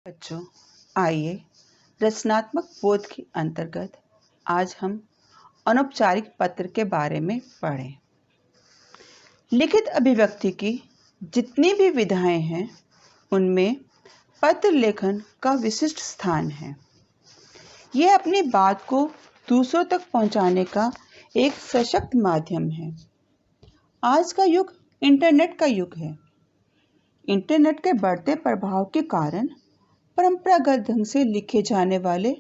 बच्चों, आइए रचनात्मक बोध के अंतर्गत आज हम अनौपचारिक पत्र के बारे में पढ़ें। लिखित अभिव्यक्ति की जितनी भी विधाएं हैं, उनमें पत्र लेखन का विशिष्ट स्थान है। यह अपनी बात को दूसरों तक पहुंचाने का एक सशक्त माध्यम है। आज का युग इंटरनेट का युग है। इंटरनेट के बढ़ते प्रभाव के कारण परंपरागत ढंग से लिखे जाने वाले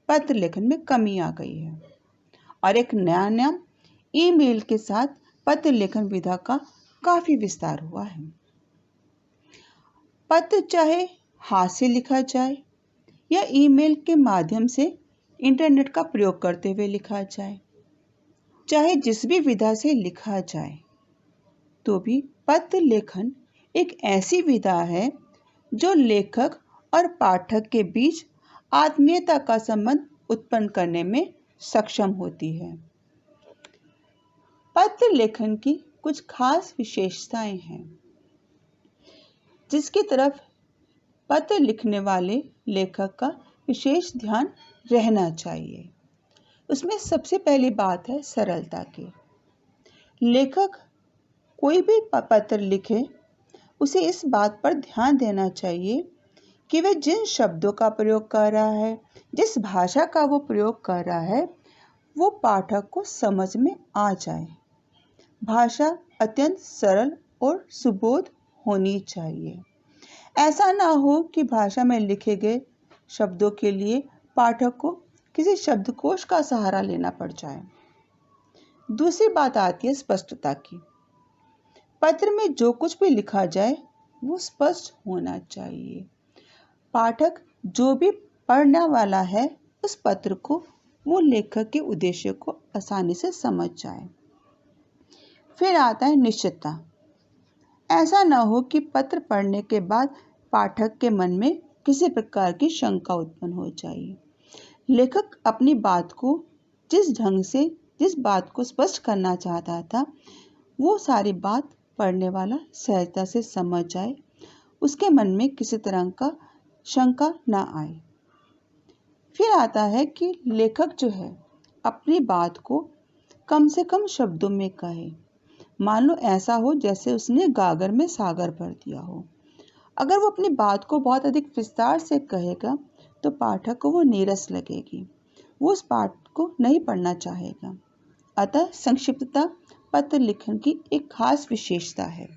पत्र लेखन में कमी आ गई है और एक नया नाम ईमेल के साथ पत्र लेखन विधा का काफी विस्तार हुआ है। पत्र चाहे हाथ से लिखा जाए या ईमेल के माध्यम से इंटरनेट का प्रयोग करते हुए लिखा जाए, चाहे जिस भी विधा से लिखा जाए, तो भी पत्र लेखन एक ऐसी विधा है जो लेखक और पाठक के बीच आत्मीयता का संबंध उत्पन्न करने में सक्षम होती है। पत्र लेखन की कुछ खास विशेषताएं हैं जिसकी तरफ पत्र लिखने वाले लेखक का विशेष ध्यान रहना चाहिए। उसमें सबसे पहली बात है सरलता की। लेखक कोई भी पत्र लिखे, उसे इस बात पर ध्यान देना चाहिए कि वह जिन शब्दों का प्रयोग कर रहा है, जिस भाषा का वो प्रयोग कर रहा है, वो पाठक को समझ में आ जाए। भाषा अत्यंत सरल और सुबोध होनी चाहिए। ऐसा ना हो कि भाषा में लिखे गए शब्दों के लिए पाठक को किसी शब्दकोश का सहारा लेना पड़ जाए। दूसरी बात आती है स्पष्टता की। पत्र में जो कुछ भी लिखा जाए वो स्पष्ट होना चाहिए। पाठक जो भी पढ़ने वाला है, उस पत्र को वो लेखक के उद्देश्य को आसानी से समझ जाए। फिर आता है निश्चितता। ऐसा न हो कि पत्र पढ़ने के बाद पाठक के मन में किसी प्रकार की शंका उत्पन्न हो जाए। लेखक अपनी बात को जिस बात को स्पष्ट करना चाहता था, वो सारी बात पढ़ने वाला सहजता से समझ जाए, उसके मन में किसी तरह का शंका ना आए। फिर आता है कि लेखक जो है अपनी बात को कम से कम शब्दों में कहे। मान लो ऐसा हो जैसे उसने गागर में सागर भर दिया हो। अगर वो अपनी बात को बहुत अधिक विस्तार से कहेगा तो पाठक को वो नीरस लगेगी, वो उस पाठ को नहीं पढ़ना चाहेगा। अतः संक्षिप्तता पत्र लिखन की एक खास विशेषता है।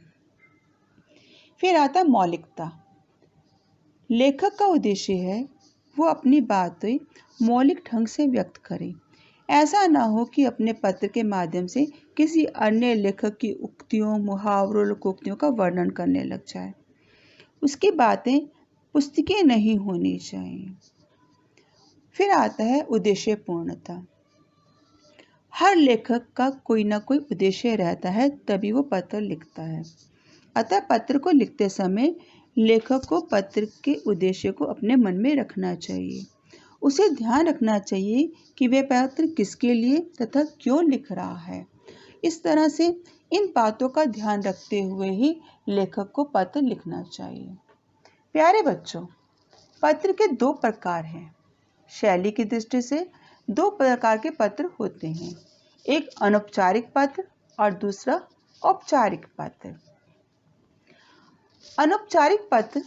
फिर आता है मौलिकता। लेखक का उद्देश्य है वो अपनी बातें मौलिक ढंग से व्यक्त करे। ऐसा ना हो कि अपने पत्र के माध्यम से किसी अन्य लेखक की उक्तियों, मुहावरों, लोकोक्तियों का वर्णन करने लग जाए। उसकी बातें पुस्तकीय नहीं होनी चाहिए। फिर आता है उद्देश्य पूर्णता। हर लेखक का कोई ना कोई उद्देश्य रहता है, तभी वो पत्र लिखता है। अतः पत्र को लिखते समय लेखक को पत्र के उद्देश्य को अपने मन में रखना चाहिए। उसे ध्यान रखना चाहिए कि वह पत्र किसके लिए तथा क्यों लिख रहा है। इस तरह से इन बातों का ध्यान रखते हुए ही लेखक को पत्र लिखना चाहिए। प्यारे बच्चों, पत्र के दो प्रकार हैं। शैली की दृष्टि से दो प्रकार के पत्र होते हैं, एक अनौपचारिक पत्र और दूसरा औपचारिक पत्र। अनौपचारिक पत्र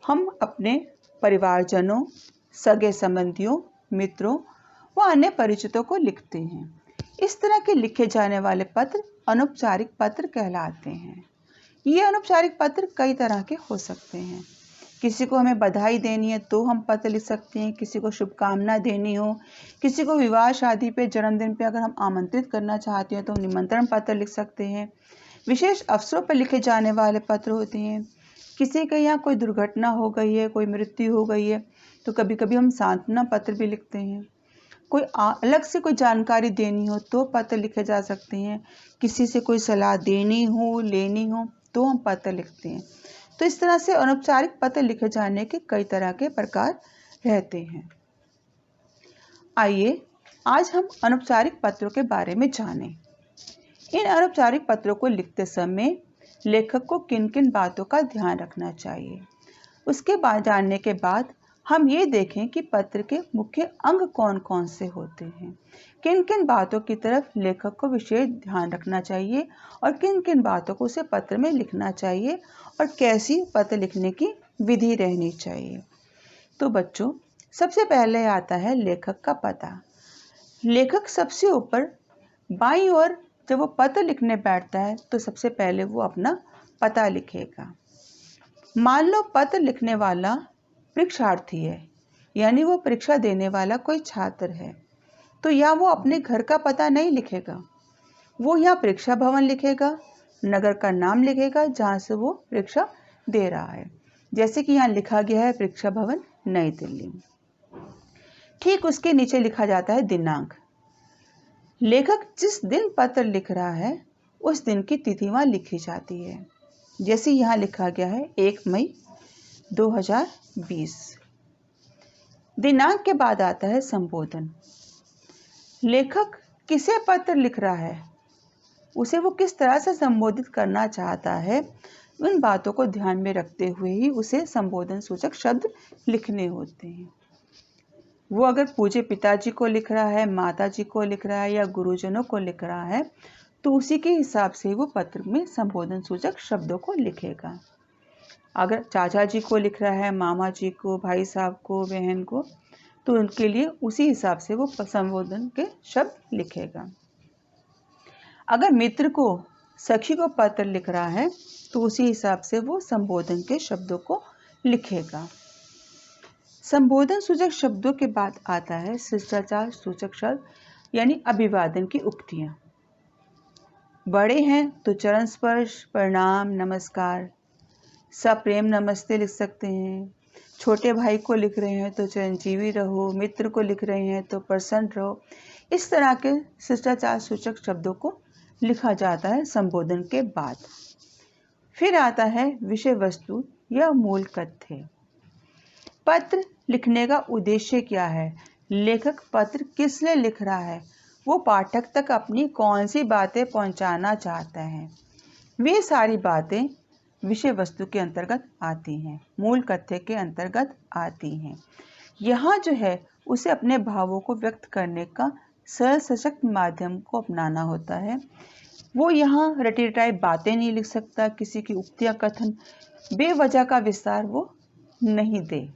हम अपने परिवारजनों, सगे संबंधियों, मित्रों व अन्य परिचितों को लिखते हैं। इस तरह के लिखे जाने वाले पत्र अनौपचारिक पत्र कहलाते हैं। ये अनौपचारिक पत्र कई तरह के हो सकते हैं। किसी को हमें बधाई देनी है तो हम पत्र लिख सकते हैं, किसी को शुभकामना देनी हो, किसी को विवाह शादी पे, जन्मदिन पे अगर हम आमंत्रित करना चाहते हैं तो हम निमंत्रण पत्र लिख सकते हैं। विशेष अवसरों पर लिखे जाने वाले पत्र होते हैं। किसी के यहाँ कोई दुर्घटना हो गई है, कोई मृत्यु हो गई है, तो कभी कभी हम सांत्वना पत्र भी लिखते हैं। कोई अलग से कोई जानकारी देनी हो तो पत्र लिखे जा सकते हैं। किसी से कोई सलाह देनी हो, लेनी हो तो हम पत्र लिखते हैं। तो इस तरह से अनौपचारिक पत्र लिखे जाने के कई तरह के प्रकार रहते हैं। आइए आज हम अनौपचारिक पत्रों के बारे में जानें। इन अनौपचारिक पत्रों को लिखते समय लेखक को किन किन बातों का ध्यान रखना चाहिए। उसके बाद जानने के बाद हम ये देखें कि पत्र के मुख्य अंग कौन कौन से होते हैं, किन किन बातों की तरफ लेखक को विशेष ध्यान रखना चाहिए और किन किन बातों को उसे पत्र में लिखना चाहिए और कैसी पत्र लिखने की विधि रहनी चाहिए। तो बच्चों, सबसे पहले आता है लेखक का पता। लेखक सबसे ऊपर बाईं ओर जब वो पत्र लिखने बैठता है तो सबसे पहले वो अपना पता लिखेगा। मान लो पत्र लिखने वाला परीक्षार्थी है, यानी वो परीक्षा देने वाला कोई छात्र है, तो यहाँ वो अपने घर का पता नहीं लिखेगा, वो यहाँ परीक्षा भवन लिखेगा, नगर का नाम लिखेगा जहाँ से वो परीक्षा दे रहा है। जैसे कि यहाँ लिखा गया है परीक्षा भवन नई दिल्ली। ठीक उसके नीचे लिखा जाता है दिनांक। लेखक जिस दिन पत्र लिख रहा है उस दिन की तिथि वहाँ लिखी जाती है। जैसे यहाँ लिखा गया है 1 मई 2020। दिनांक के बाद आता है संबोधन। लेखक किसे पत्र लिख रहा है, उसे वो किस तरह से संबोधित करना चाहता है, उन बातों को ध्यान में रखते हुए ही उसे संबोधन सूचक शब्द लिखने होते हैं। वो अगर पूज्य पिताजी को लिख रहा है, माताजी को लिख रहा है या गुरुजनों को लिख रहा है तो उसी के हिसाब से वो पत्र में संबोधन सूचक शब्दों को लिखेगा। अगर चाचा जी को लिख रहा है, मामा जी को, भाई साहब को, बहन को, तो उनके लिए उसी हिसाब से वो संबोधन के शब्द लिखेगा। अगर मित्र को, सखी को पत्र लिख रहा है तो उसी हिसाब से वो संबोधन के शब्दों को लिखेगा। संबोधन सूचक शब्दों के बाद आता है शिष्टाचार सूचक शब्द, यानी अभिवादन की उक्तियां। बड़े हैं तो चरण स्पर्श, प्रणाम, नमस्कार, सप्रेम नमस्ते लिख सकते हैं। छोटे भाई को लिख रहे हैं तो चिरंजीवी रहो, मित्र को लिख रहे हैं तो प्रसन्न रहो। इस तरह के शिष्टाचार सूचक शब्दों को लिखा जाता है संबोधन के बाद। फिर आता है विषय वस्तु या मूल कथ्य। पत्र लिखने का उद्देश्य क्या है, लेखक पत्र किस लिए लिख रहा है, वो पाठक तक अपनी कौन सी बातें पहुंचाना चाहता है, वे सारी बातें विषय वस्तु के अंतर्गत आती हैं, मूल कथ्य के अंतर्गत आती हैं। यहाँ जो है उसे अपने भावों को व्यक्त करने का सरल सशक्त माध्यम को अपनाना होता है। वो यहाँ रटी रटाई बातें नहीं लिख सकता, किसी की उक्तियाँ कथन बेवजह का विस्तार वो नहीं दे।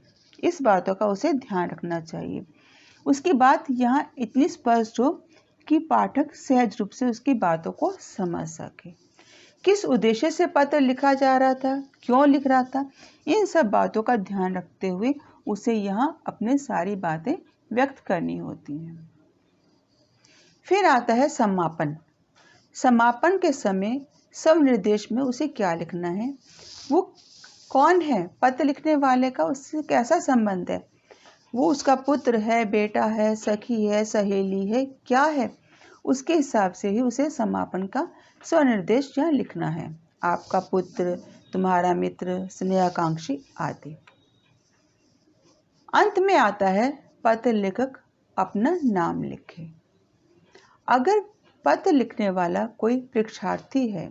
इस बातों का उसे ध्यान रखना चाहिए। उसकी बात यहाँ इतनी स्पष्ट हो कि पाठक सहज रूप से उसकी बातों को समझ सके। किस उद्देश्य से पत्र लिखा जा रहा था, क्यों लिख रहा था, इन सब बातों का ध्यान रखते हुए उसे यहाँ अपने सारी बातें व्यक्त करनी होती हैं। फिर आता है समापन। समापन के समय स्वनिर्देश में उसे क्या लिखना है, वो कौन है, पत्र लिखने वाले का उससे कैसा संबंध है, वो उसका पुत्र है, बेटा है, सखी है, सहेली है, क्या है, उसके हिसाब से ही उसे समापन का स्वनिर्देश यहाँ लिखना है। आपका पुत्र, तुम्हारा मित्र, स्नेहाकांक्षी आदि। अंत में आता है पत्र लेखक अपना नाम लिखे। अगर पत्र लिखने वाला कोई परीक्षार्थी है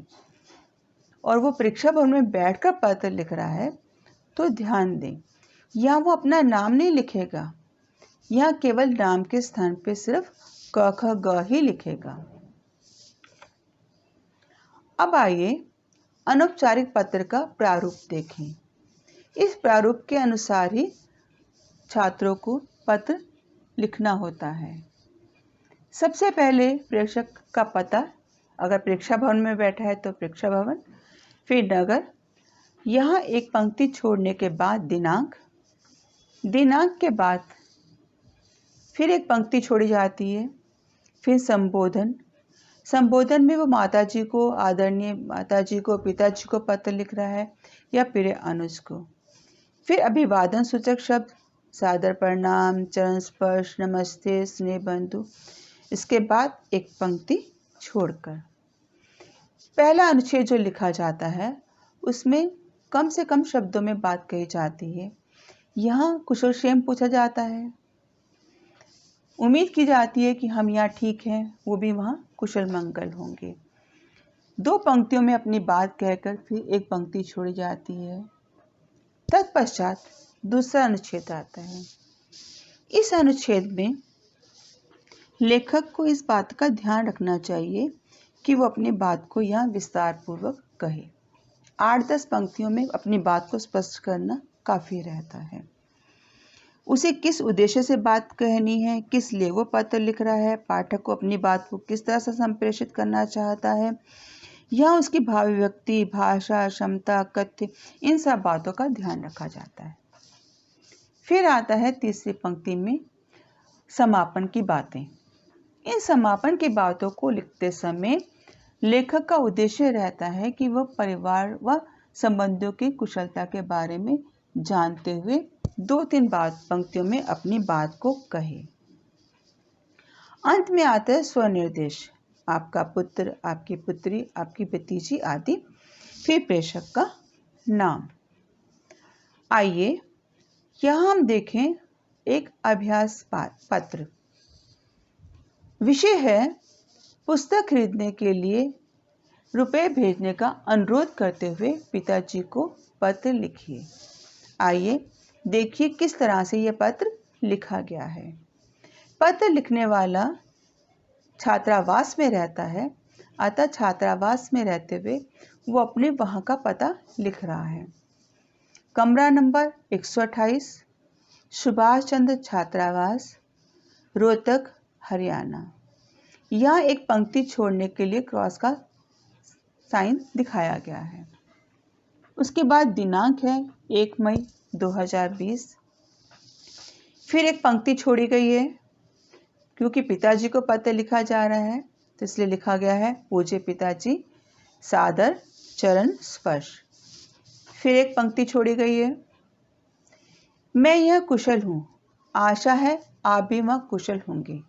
और वो परीक्षा भवन में बैठकर पत्र लिख रहा है तो ध्यान दें, यहाँ वो अपना नाम नहीं लिखेगा, यहाँ केवल नाम के स्थान पे सिर्फ क ख ग ही लिखेगा। अब आइए अनौपचारिक पत्र का प्रारूप देखें। इस प्रारूप के अनुसार ही छात्रों को पत्र लिखना होता है। सबसे पहले प्रेषक का पता, अगर परीक्षा भवन में बैठा है तो परीक्षा भवन, फिर नगर, यहाँ एक पंक्ति छोड़ने के बाद दिनांक, दिनांक के बाद फिर एक पंक्ति छोड़ी जाती है, फिर संबोधन, संबोधन में वो माताजी को, आदरणीय माताजी को, पिताजी को पत्र लिख रहा है या प्रिय अनुज को। फिर अभिवादन सूचक शब्द, सादर प्रणाम, चरण स्पर्श, नमस्ते, स्नेह बंधु। इसके बाद एक पंक्ति छोड़कर पहला अनुच्छेद जो लिखा जाता है उसमें कम से कम शब्दों में बात कही जाती है। यहाँ कुशल क्षेम पूछा जाता है, उम्मीद की जाती है कि हम यहाँ ठीक हैं, वो भी वहाँ कुशल मंगल होंगे। दो पंक्तियों में अपनी बात कहकर फिर एक पंक्ति छोड़ी जाती है। तत्पश्चात दूसरा अनुच्छेद आता है। इस अनुच्छेद में लेखक को इस बात का ध्यान रखना चाहिए कि वो अपनी बात को यहाँ विस्तार पूर्वक कहे। 8-10 पंक्तियों में अपनी बात को स्पष्ट करना काफ़ी रहता है। उसे किस उद्देश्य से बात कहनी है, किस लिए वो पत्र लिख रहा है, पाठक को अपनी बात को किस तरह से संप्रेषित करना चाहता है, यहाँ उसकी भाव व्यक्ति, भाषा, क्षमता, कथ्य, इन सब बातों का ध्यान रखा जाता है। फिर आता है तीसरी पंक्ति में समापन की बातें। इन समापन की बातों को लिखते समय लेखक का उद्देश्य रहता है कि वह परिवार व संबंधियों की कुशलता के बारे में जानते हुए 2-3 पंक्तियों में अपनी बात को कहे। अंत में आता है स्वनिर्देश, आपका पुत्र, आपकी पुत्री, आपकी भतीजी आदि, फिर प्रेषक का नाम। आइए यहाँ हम देखें एक अभ्यास पत्र। विषय है पुस्तक खरीदने के लिए रुपए भेजने का अनुरोध करते हुए पिताजी को पत्र लिखिए। आइए देखिए किस तरह से यह पत्र लिखा गया है। पत्र लिखने वाला छात्रावास में रहता है, अतः छात्रावास में रहते हुए वो अपने वहाँ का पता लिख रहा है। कमरा नंबर 128, सुभाष चंद्र छात्रावास, रोहतक, हरियाणा। यहाँ एक पंक्ति छोड़ने के लिए क्रॉस का साइन दिखाया गया है। उसके बाद दिनांक है 1 मई 2020। फिर एक पंक्ति छोड़ी गई है क्योंकि पिताजी को पत्र लिखा जा रहा है, तो इसलिए लिखा गया है पूज्य पिताजी, सादर चरण स्पर्श। फिर एक पंक्ति छोड़ी गई है, मैं यह कुशल हूँ, आशा है आप भी वहाँ कुशल होंगे।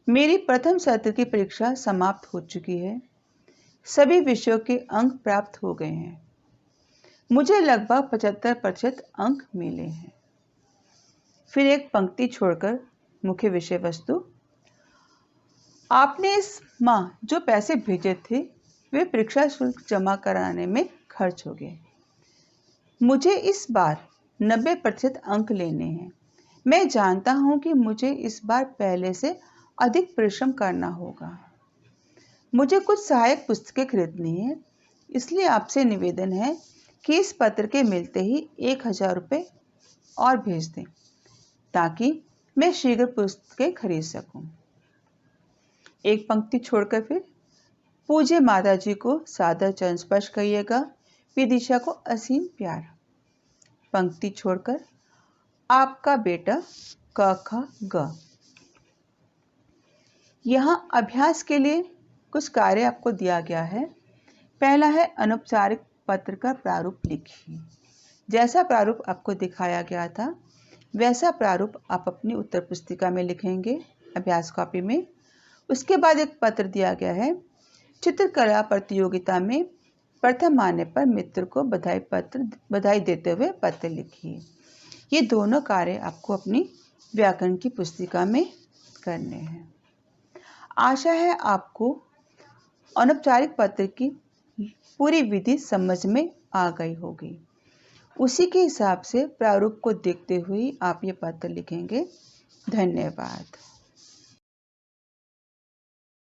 मेरी प्रथम सत्र की परीक्षा समाप्त हो चुकी है, सभी विषयों के अंक प्राप्त हो गए हैं, मुझे लगभग 75% अंक मिले हैं। फिर एक पंक्ति छोड़कर मुख्य विषय वस्तु, आपने इस माह जो पैसे भेजे थे वे परीक्षा शुल्क जमा कराने में खर्च हो गए। मुझे इस बार 90% अंक लेने हैं। मैं जानता हूं कि मुझे इस बार पहले से अधिक परिश्रम करना होगा। मुझे कुछ सहायक पुस्तकें खरीदनी है, इसलिए आपसे निवेदन है कि इस पत्र के मिलते ही 1000 रुपये और भेज दें ताकि मैं शीघ्र पुस्तकें खरीद सकूं। एक पंक्ति छोड़कर फिर पूज्य माताजी को सादर चरण स्पर्श करिएगा, विदिशा को असीम प्यार। पंक्ति छोड़कर आपका बेटा क ख ग। यहाँ अभ्यास के लिए कुछ कार्य आपको दिया गया है। पहला है अनौपचारिक पत्र का प्रारूप लिखिए। जैसा प्रारूप आपको दिखाया गया था वैसा प्रारूप आप अपनी उत्तर पुस्तिका में लिखेंगे, अभ्यास कॉपी में। उसके बाद एक पत्र दिया गया है, चित्रकला प्रतियोगिता में प्रथम आने पर मित्र को बधाई देते हुए पत्र लिखिए। ये दोनों कार्य आपको अपनी व्याकरण की पुस्तिका में करने हैं। आशा है आपको अनौपचारिक पत्र की पूरी विधि समझ में आ गई होगी। उसी के हिसाब से प्रारूप को देखते हुए आप ये पत्र लिखेंगे। धन्यवाद।